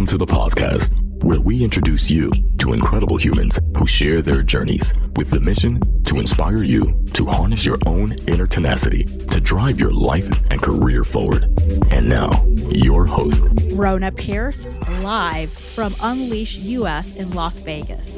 Welcome to the podcast, where we introduce you to incredible humans who share their journeys with the mission to inspire you to harness your own inner tenacity to drive your life and career forward. And now, your host, Rhona Pierce, live from Unleash US in Las Vegas.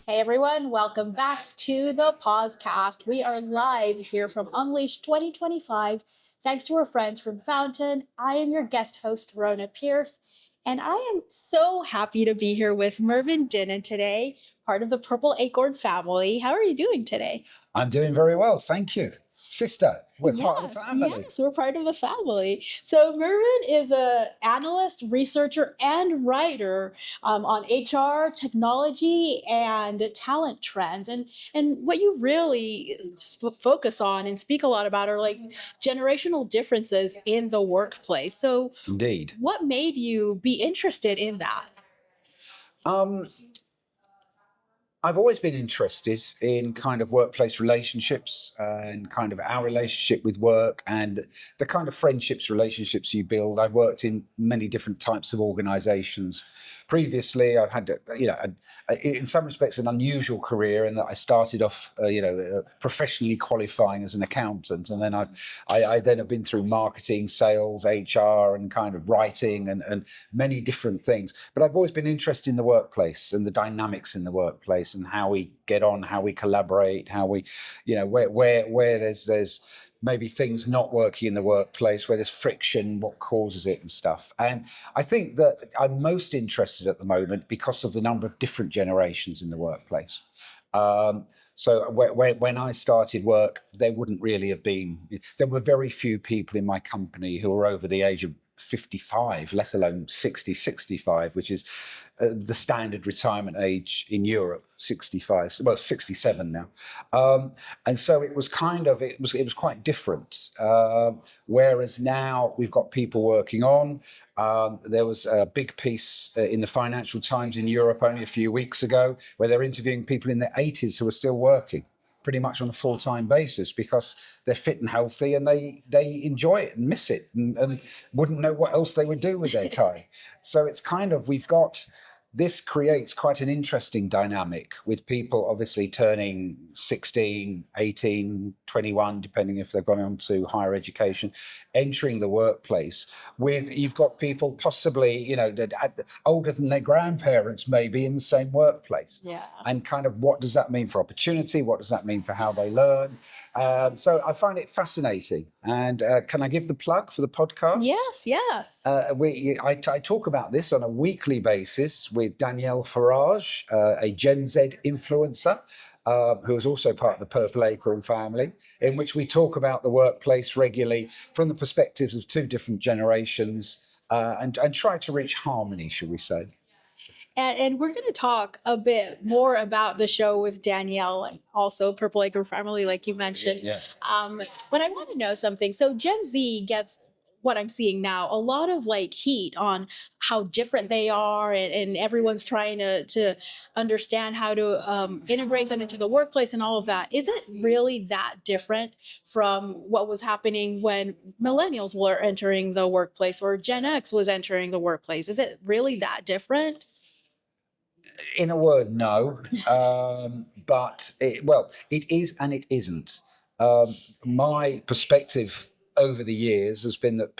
Hey everyone, welcome back to the podcast. We are live here from Unleash 2025. Thanks to our friends from Fountain. I am your guest host, Rhona Pierce, and I am so happy to be here with Mervyn Dinnen today, part of the Purple Acorn family. How are you doing today? I'm doing very well, thank you. Sister, we're part of the family. Yes, we're part of the family. So Mervyn is an analyst, researcher, and writer on HR, technology, and talent trends. And what you really focus on and speak a lot about are like generational differences in the workplace. So Indeed. What made you be interested in that? I've always been interested in kind of workplace relationships and kind of our relationship with work and the kind of relationships you build. I've worked in many different types of organizations. Previously, I've had, in some respects, an unusual career in that I started off, professionally qualifying as an accountant. And then I then have been through marketing, sales, HR, and kind of writing and many different things. But I've always been interested in the workplace and the dynamics in the workplace and how we get on, how we collaborate, how we, where there's maybe things not working in the workplace, where there's friction, what causes it and stuff. And I think that I'm most interested at the moment because of the number of different generations in the workplace. So when I started work, there were very few people in my company who were over the age of 55, let alone 60, 65, which is the standard retirement age in Europe, 65, well, 67 now. And so it was quite different. Whereas now we've got people working on. There was a big piece in the Financial Times in Europe only a few weeks ago where they're interviewing people in their 80s who are still working pretty much on a full-time basis because they're fit and healthy and they enjoy it and miss it and wouldn't know what else they would do with their time. So it's kind of, this creates quite an interesting dynamic with people obviously turning 16, 18, 21, depending if they've gone on to higher education, entering the workplace you've got people possibly, older than their grandparents maybe in the same workplace. Yeah. And kind of what does that mean for opportunity? What does that mean for how they learn? So I find it fascinating. And can I give the plug for the podcast? Yes. I talk about this on a weekly basis with Danielle Farage, a Gen Z influencer, who is also part of the Purple Acorn family, in which we talk about the workplace regularly from the perspectives of two different generations and try to reach harmony, shall we say. And we're going to talk a bit more about the show with Danielle, also Purple Acre Family, like you mentioned. Yeah. But I want to know something. So Gen Z gets, what I'm seeing now, a lot of like heat on how different they are, and everyone's trying to understand how to integrate them into the workplace and all of that. Is it really that different from what was happening when millennials were entering the workplace or Gen X was entering the workplace? Is it really that different? In a word, no. But it is and it isn't. My perspective over the years has been that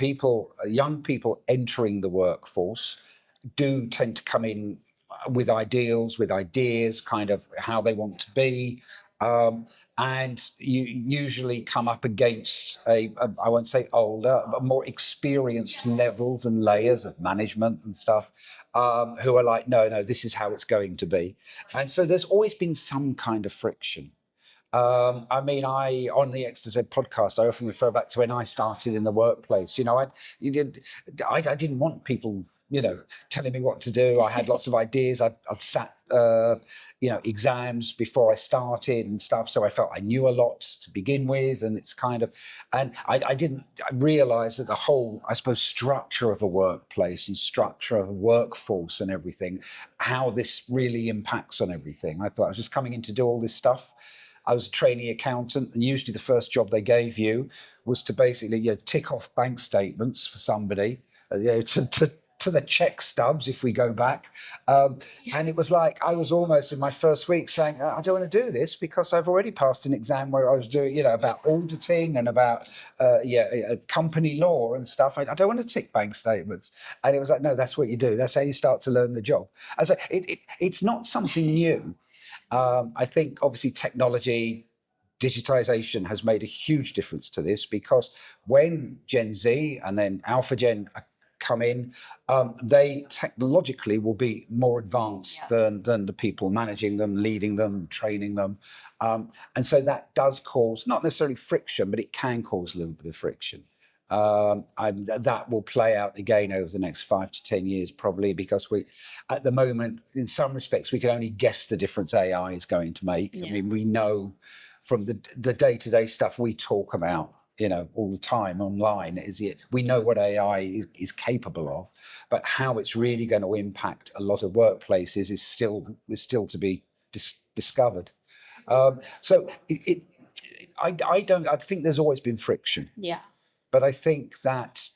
young people entering the workforce do tend to come in with ideas, kind of how they want to be. And you usually come up against I won't say older, but more experienced levels and layers of management and stuff, who are like, no, this is how it's going to be. And so there's always been some kind of friction. On the X to Z podcast, I often refer back to when I started in the workplace. I didn't want people, telling me what to do. I had lots of ideas. I'd sat, exams before I started and stuff. So I felt I knew a lot to begin with. And it's kind of, and I realized that the whole, I suppose, structure of a workplace and structure of a workforce and everything, how this really impacts on everything. I thought I was just coming in to do all this stuff. I was a trainee accountant, and usually the first job they gave you was to basically tick off bank statements for somebody, to to the check stubs, if we go back. And it was like, I was almost in my first week saying, I don't want to do this because I've already passed an exam where I was doing, about auditing and about, company law and stuff. I don't want to tick bank statements. And it was like, no, that's what you do. That's how you start to learn the job. And so it's not something new. I think obviously technology, digitization has made a huge difference to this, because when Gen Z and then Alpha Gen come in, they technologically will be more advanced than the people managing them, leading them, training them. And so that does cause not necessarily friction, but it can cause a little bit of friction. And that will play out again over the next 5 to 10 years, probably, because we, at the moment, in some respects, we can only guess the difference AI is going to make. I mean, we know from the day-to-day stuff we talk about, all the time online, we know what AI is capable of, but how it's really going to impact a lot of workplaces is still to be discovered. So I think there's always been friction. Yeah. But I think that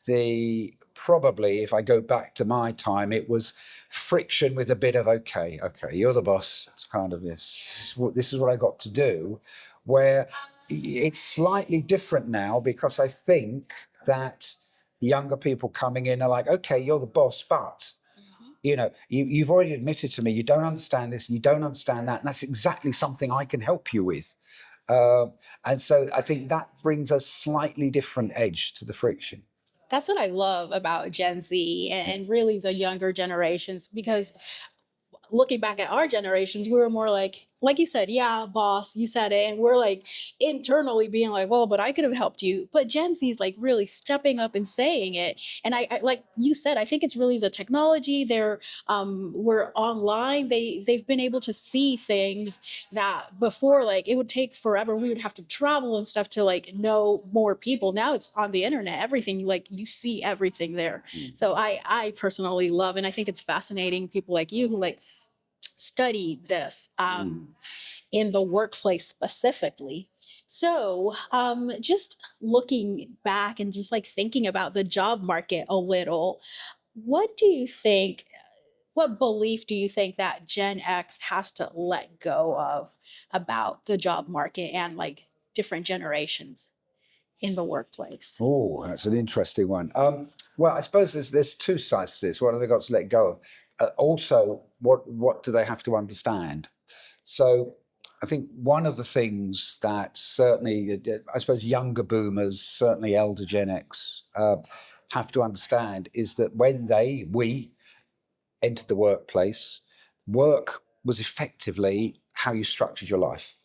probably, if I go back to my time, it was friction with a bit of, okay, you're the boss. It's kind of this is what I got to do, where it's slightly different now, because I think that younger people coming in are like, okay, you're the boss, but you've already admitted to me you don't understand this, you don't understand that, and that's exactly something I can help you with. And so I think that brings a slightly different edge to the friction. That's what I love about Gen Z and really the younger generations, because looking back at our generations, we were more like you said, yeah, boss, you said it. And we're like internally being like, well, but I could have helped you. But Gen Z is like really stepping up and saying it. And I like you said, I think it's really the technology. We're online. They've been able to see things that before, like, it would take forever. We would have to travel and stuff to like know more people. Now it's on the internet, everything, like you see everything there. So I personally love, and I think it's fascinating, people like you who like study this in the workplace specifically. So just looking back and just like thinking about the job market a little, what belief do you think that Gen X has to let go of about the job market and like different generations in the workplace? Oh, that's an interesting one. Well, I suppose there's two sides to this. What have they got to let go of? Also, what do they have to understand? So I think one of the things that certainly, I suppose, younger boomers, certainly elder Gen X, have to understand is that when we entered the workplace, work was effectively how you structured your life.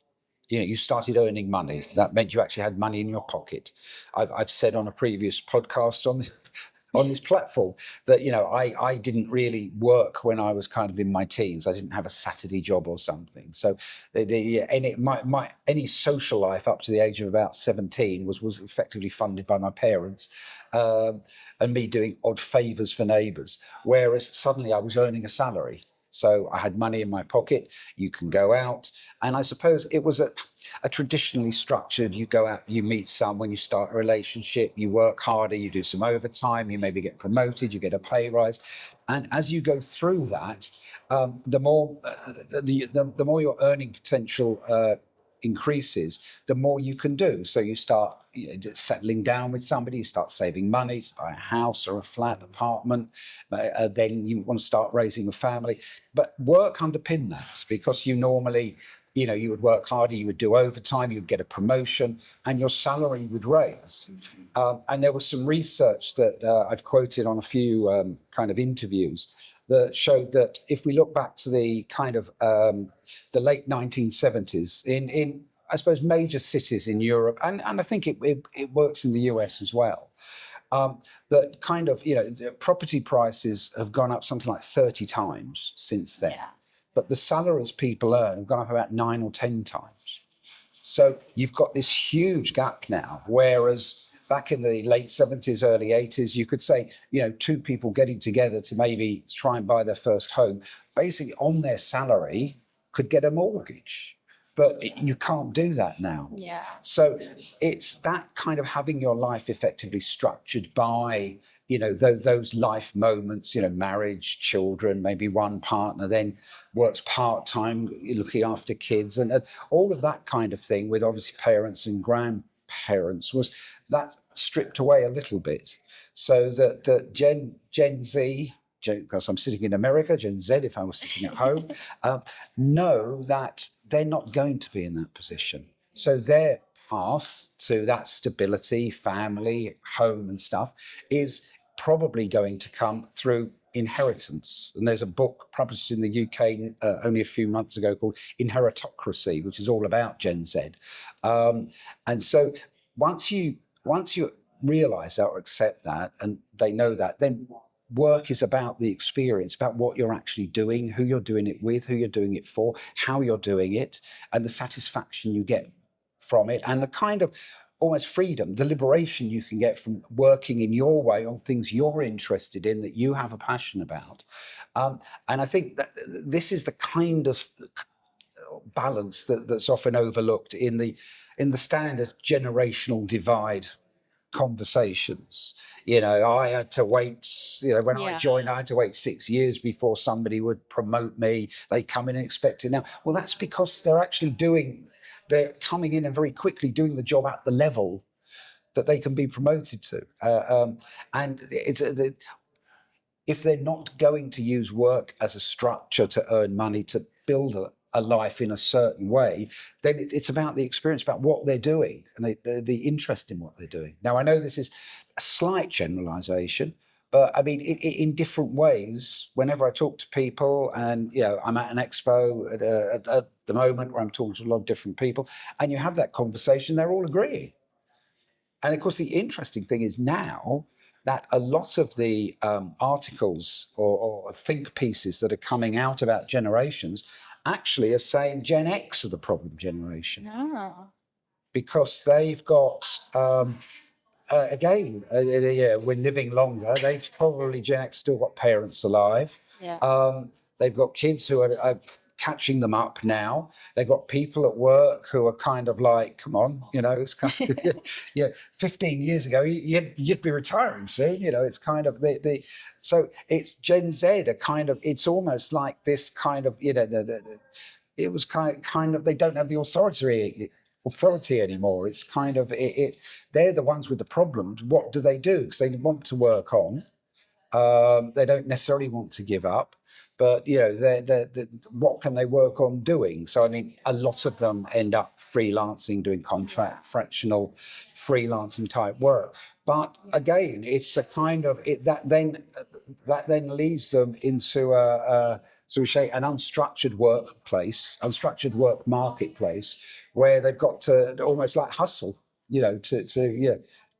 You started earning money. That meant you actually had money in your pocket. I've said on a previous podcast on this platform that I didn't really work when I was kind of in my teens. I didn't have a Saturday job or something. So any social life up to the age of about 17 was effectively funded by my parents, and me doing odd favors for neighbors. Whereas suddenly I was earning a salary. So I had money in my pocket. You can go out. And I suppose it was a traditionally structured, you go out, you meet someone, you start a relationship, you work harder, you do some overtime, you maybe get promoted, you get a pay rise. And as you go through that, the more your earning potential increases, the more you can do. So you start settling down with somebody, you start saving money to buy a house or a flat, apartment, then you want to start raising a family. But work underpin that, because you normally, you would work harder, you would do overtime, you'd get a promotion, and your salary would raise. And there was some research that I've quoted on a few kind of interviews that showed that if we look back to the kind of the late 1970s in I suppose major cities in Europe, and I think it works in the US as well, that kind of the property prices have gone up something like 30 times since then. Yeah. But the salaries people earn have gone up about 9 or 10 times. So you've got this huge gap now, whereas back in the late 70s, early 80s, you could say, two people getting together to maybe try and buy their first home, basically on their salary could get a mortgage. But you can't do that now. Yeah. So it's that kind of having your life effectively structured by, those life moments, marriage, children, maybe one partner, then works part-time looking after kids, and all of that kind of thing with obviously parents and grandparents, was that stripped away a little bit, so that Gen Z, because I'm sitting in America, Gen Z, if I was sitting at home, know that they're not going to be in that position. So their path to that stability, family, home and stuff is probably going to come through inheritance. And there's a book published in the UK only a few months ago called Inheritocracy, which is all about Gen Z. And so once you realize that or accept that, and they know that, then work is about the experience, about what you're actually doing, who you're doing it with, who you're doing it for, how you're doing it, and the satisfaction you get from it, and the kind of almost freedom, the liberation you can get from working in your way on things you're interested in, that you have a passion about. And I think that this is the kind of balance that's often overlooked in the standard generational divide conversations. I had to wait, when I joined, I had to wait 6 years before somebody would promote me. They come in and expect it now. Well, that's because they're coming in and very quickly doing the job at the level that they can be promoted to. And if they're not going to use work as a structure to earn money, to build a life in a certain way, then it's about the experience, about what they're doing, and the interest in what they're doing. Now, I know this is a slight generalization, but I mean, in different ways, whenever I talk to people, and I'm at an expo at the moment where I'm talking to a lot of different people, and you have that conversation, they're all agreeing. And of course, the interesting thing is now that a lot of the articles or think pieces that are coming out about generations actually are saying Gen X are the problem generation. Oh. Because they've got, we're living longer. They've probably, Gen X still got parents alive. Yeah. They've got kids who are catching them up now. They've got people at work who are kind of like, come on, it's kind of, 15 years ago, you'd be retiring soon. It's kind of so it's Gen Z are kind of, it's almost like this kind of, it was kind of, they don't have the authority anymore. It's kind of, they're the ones with the problems. What do? Because they want to work on. They don't necessarily want to give up. But what can they work on doing? So I mean, a lot of them end up freelancing, doing contract, fractional, freelancing type work. But again, it's a kind of that then leads them into an unstructured workplace, unstructured work marketplace, where they've got to almost like hustle,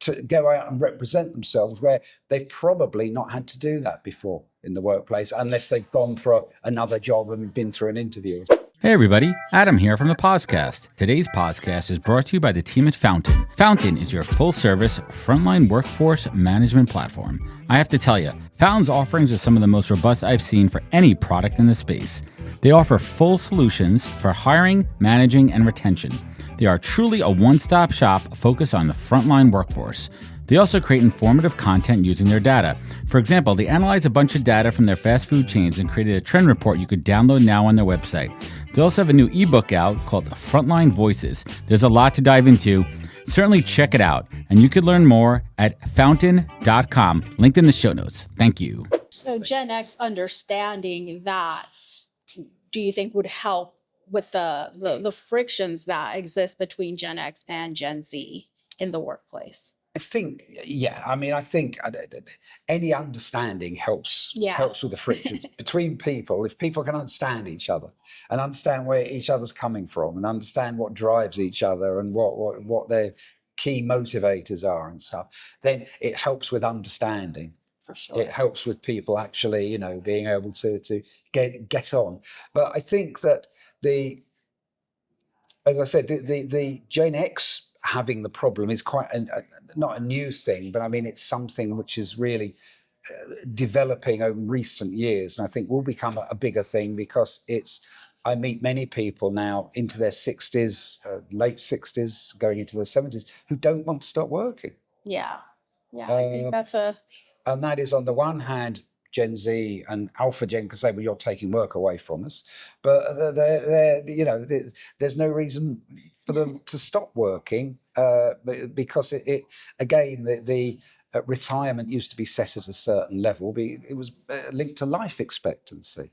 to go out and represent themselves, where they've probably not had to do that before in the workplace, unless they've gone for another job and been through an interview. Hey everybody, Adam here from the Podcast. Today's podcast is brought to you by the team at Fountain. Fountain is your full-service frontline workforce management platform. I have to tell you, Fountain's offerings are some of the most robust I've seen for any product in the space. They offer full solutions for hiring, managing, and retention. They are truly a one-stop shop focused on the frontline workforce. They also create informative content using their data. For example, they analyze a bunch of data from their fast food chains and created a trend report you could download now on their website. They also have a new ebook out called Frontline Voices. There's a lot to dive into. Certainly check it out. And you can learn more at fountain.com, linked in the show notes. Thank you. So Gen X understanding that, do you think would help with the frictions that exist between Gen X and Gen Z in the workplace? I think, I think any understanding helps with the friction between people. If people can understand each other and understand where each other's coming from and understand what drives each other and what their key motivators are and stuff, then it helps with understanding. For sure. It helps with people actually, being able to get on. But I think that as I said, the Gen X having the problem is quite not a new thing, but I mean, it's something which is really developing over recent years, and I think will become a bigger thing, because I meet many people now into their 60s, late 60s, going into their 70s, who don't want to stop working. Yeah. I think that's a And that is, on the one hand, Gen Z and Alpha Gen can say, well, you're taking work away from us. But there's no reason for them to stop working because it again, the retirement used to be set at a certain level. It was linked to life expectancy.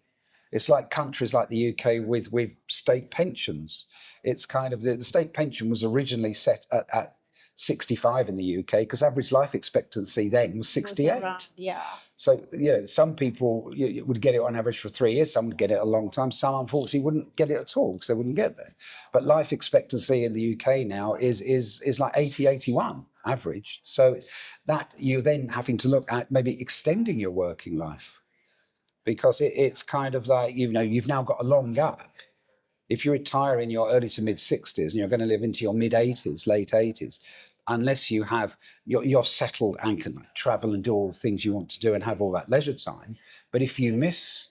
It's like countries like the UK with state pensions. It's kind of the state pension was originally set at 65 in the UK because average life expectancy then was 68. Yeah. So, some people would get it on average for 3 years, some would get it a long time, some unfortunately wouldn't get it at all because they wouldn't get there. But life expectancy in the UK now is like 80, 81 average. So that you're then having to look at maybe extending your working life because it's kind of like, you've now got a long gap. If you retire in your early to mid 60s and you're going to live into your mid 80s, late 80s, unless you're settled and can travel and do all the things you want to do and have all that leisure time. But if you miss,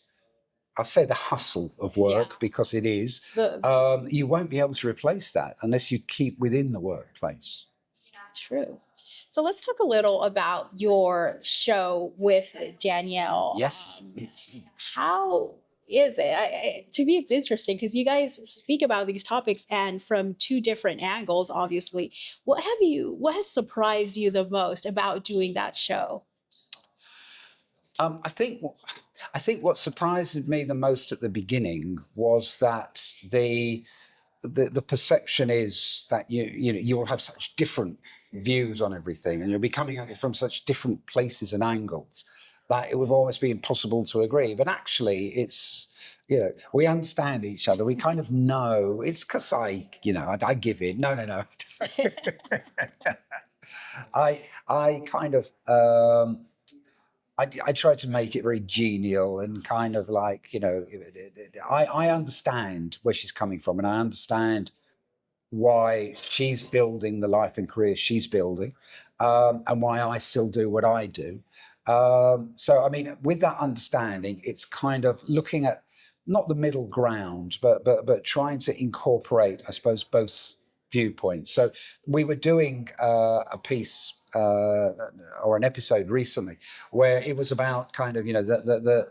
I'll say, the hustle of work, because it is, you won't be able to replace that unless you keep within the workplace. True. So let's talk a little about your show with Danielle. Yes. How is it? To me, it's interesting because you guys speak about these topics and from two different angles, obviously. What has surprised you the most about doing that show? I think what surprised me the most at the beginning was that the perception is that you'll have such different views on everything, and you'll be coming at it from such different places and angles that it would almost be impossible to agree. But actually, it's we understand each other. We kind of know. It's because I give in. No. I kind of. I try to make it very genial and kind of like, I understand where she's coming from and I understand why she's building the life and career she's building and why I still do what I do. So, I mean, with that understanding, it's kind of looking at not the middle ground, but trying to incorporate, I suppose, both viewpoints. So we were doing a piece or an episode recently where it was about kind of, the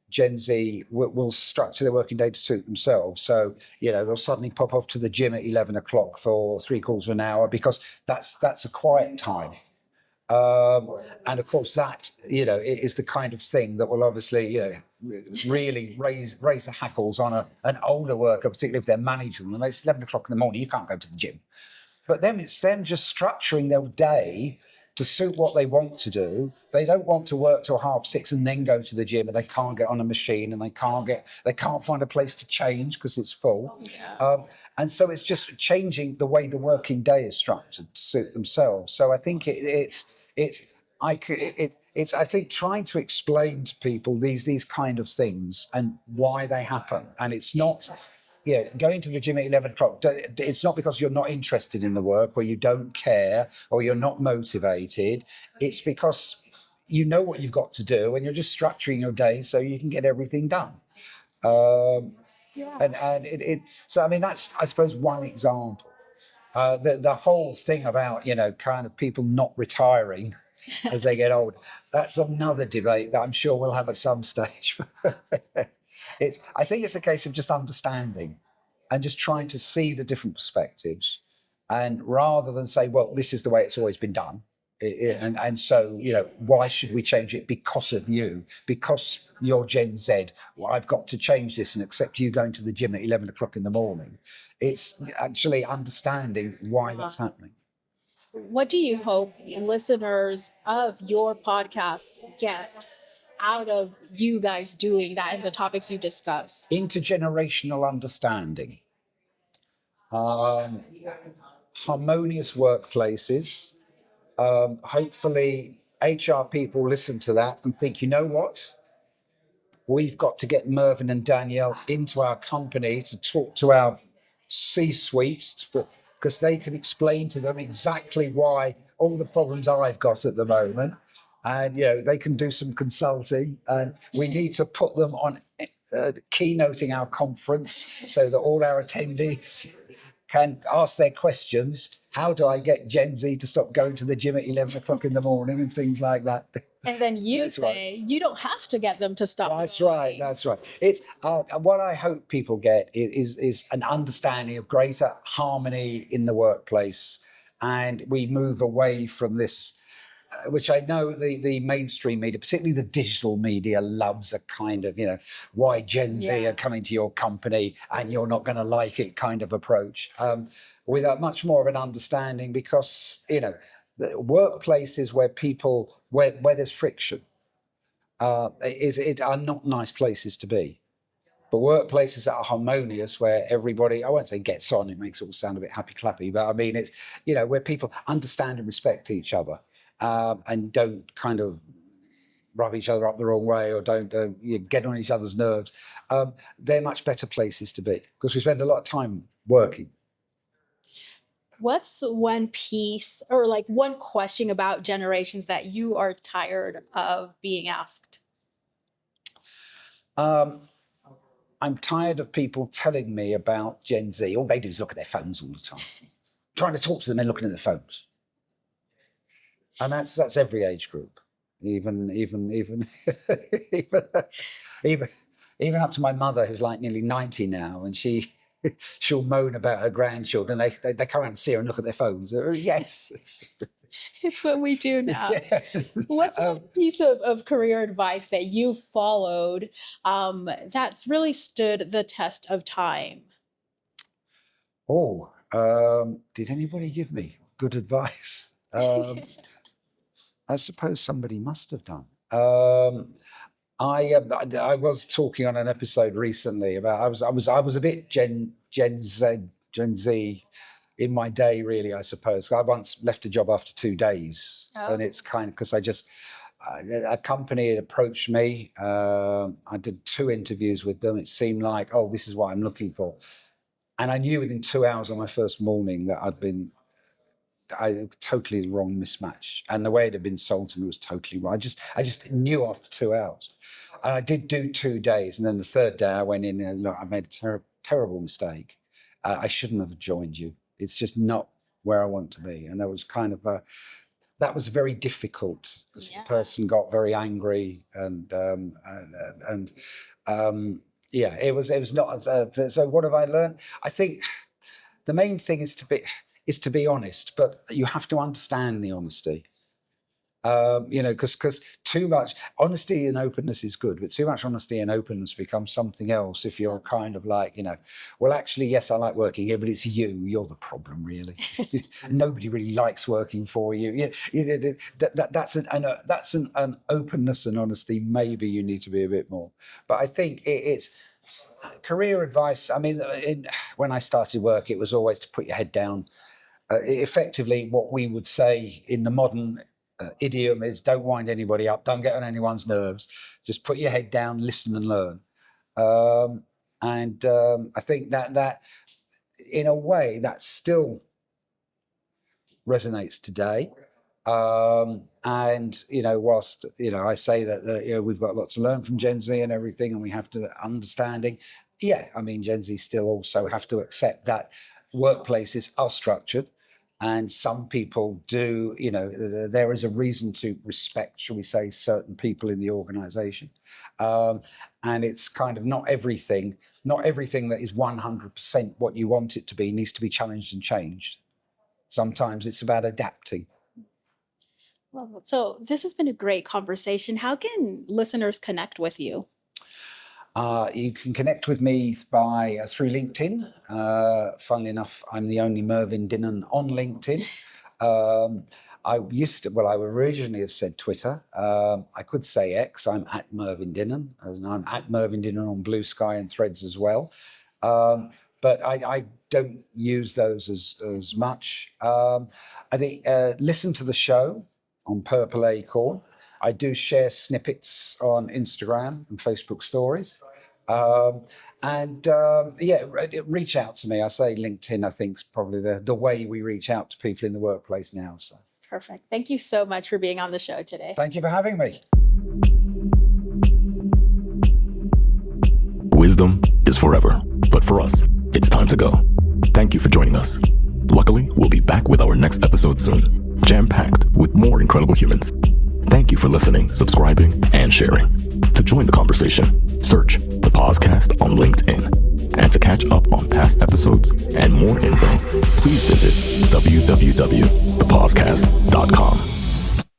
Gen Z will structure their working day to suit themselves. So, they'll suddenly pop off to the gym at 11 o'clock for 3/4 of an hour because that's a quiet time. And of course that, is the kind of thing that will obviously, really raise the hackles on an older worker, particularly if they're managing them. It's 11 o'clock in the morning, you can't go to the gym. But then it's them just structuring their day to suit what they want to do. They don't want to work till 6:30 and then go to the gym, and they can't get on a machine, and they can't find a place to change because it's full. Yeah. And so it's just changing the way the working day is structured to suit themselves. So I think I think trying to explain to people these kind of things and why they happen, and it's not. Going to the gym at 11 o'clock, it's not because you're not interested in the work or you don't care or you're not motivated. It's because you know what you've got to do and you're just structuring your day so you can get everything done. So, I mean, that's, I suppose, one example. The whole thing about, kind of people not retiring as they get old, that's another debate that I'm sure we'll have at some stage. I think it's a case of just understanding and just trying to see the different perspectives, and rather than say, well, this is the way it's always been done, and so why should we change it because of you, because you're Gen Z, well, I've got to change this and accept you going to the gym at 11 o'clock in the morning. It's actually understanding why that's happening. What do you hope listeners of your podcast get out of you guys doing that and the topics you discuss? Intergenerational understanding, harmonious workplaces. Hopefully HR people listen to that and think, you know what? We've got to get Mervyn and Danielle into our company to talk to our C-suite because they can explain to them exactly why all the problems I've got at the moment. And, they can do some consulting, and we need to put them on keynoting our conference so that all our attendees can ask their questions. How do I get Gen Z to stop going to the gym at 11 o'clock in the morning and things like that? And then you say, you don't have to get them to stop. That's right. That's right. It's what I hope people get is an understanding of greater harmony in the workplace, and we move away from this, which I know the mainstream media, particularly the digital media, loves a kind of, why Gen Z are coming to your company and you're not going to like it kind of approach, with a much more of an understanding, because, the workplaces where where there's friction are not nice places to be. But workplaces that are harmonious, where everybody, I won't say gets on, it makes it all sound a bit happy-clappy, but I mean, it's, where people understand and respect each other, and don't kind of rub each other up the wrong way, or don't get on each other's nerves, they're much better places to be, because we spend a lot of time working. What's one piece or like one question about generations that you are tired of being asked? I'm tired of people telling me about Gen Z. All they do is look at their phones all the time. Trying to talk to them and looking at their phones. And that's every age group. Even up to my mother, who's like nearly 90 now, and she'll moan about her grandchildren. They come out and see her and look at their phones. Yes. It's what we do now. Yeah. What's one piece of career advice that you followed that's really stood the test of time? Did anybody give me good advice? I suppose somebody must have done. I was talking on an episode recently about I was a bit Gen Z in my day, really, I suppose. I once left a job after 2 days, and it's kind of because a company had approached me. I did 2 interviews with them. It seemed like, this is what I'm looking for, and I knew within 2 hours on my first morning that I totally the wrong mismatch, and the way it had been sold to me was totally wrong. I just knew after 2 hours, and I did do 2 days, and then the 3rd day I went in and look, I made a terrible mistake. I shouldn't have joined you. It's just not where I want to be, and that was kind of very difficult, because the person got very angry, and it was not. So what have I learned? I think the main thing is to be honest, but you have to understand the honesty. Because too much honesty and openness is good, but too much honesty and openness becomes something else if you're kind of like, well, actually, yes, I like working here, but it's you're the problem, really. Nobody really likes working for you. That's an openness and honesty. Maybe you need to be a bit more. But I think it's career advice. I mean, when I started work, it was always to put your head down. Effectively, what we would say in the modern idiom is, don't wind anybody up, don't get on anyone's nerves, just put your head down, listen and learn. I think that in a way that still resonates today. Whilst I say that we've got lots to learn from Gen Z and everything, and we have to understanding. Gen Z still also have to accept that workplaces are structured. And some people do, there is a reason to respect, shall we say, certain people in the organization. And it's kind of not everything that is 100% what you want it to be needs to be challenged and changed. Sometimes it's about adapting. Well, so this has been a great conversation. How can listeners connect with you? You can connect with me through LinkedIn. Funnily enough, I'm the only Mervyn Dinnen on LinkedIn. I originally have said Twitter. I could say X. I'm at Mervyn Dinnen, and I'm at Mervyn Dinnen on Blue Sky and Threads as well. But I don't use those as much. I think listen to the show on Purple Acorn. I do share snippets on Instagram and Facebook stories. Reach out to me. I say LinkedIn, I think, is probably the way we reach out to people in the workplace now. So perfect. Thank you so much for being on the show today. Thank you for having me. Wisdom is forever, but for us, it's time to go. Thank you for joining us. Luckily, we'll be back with our next episode soon, jam-packed with more incredible humans. Thank you for listening, subscribing, and sharing. To join the conversation, search The Pausecast on LinkedIn. And to catch up on past episodes and more info, please visit www.thepausecast.com.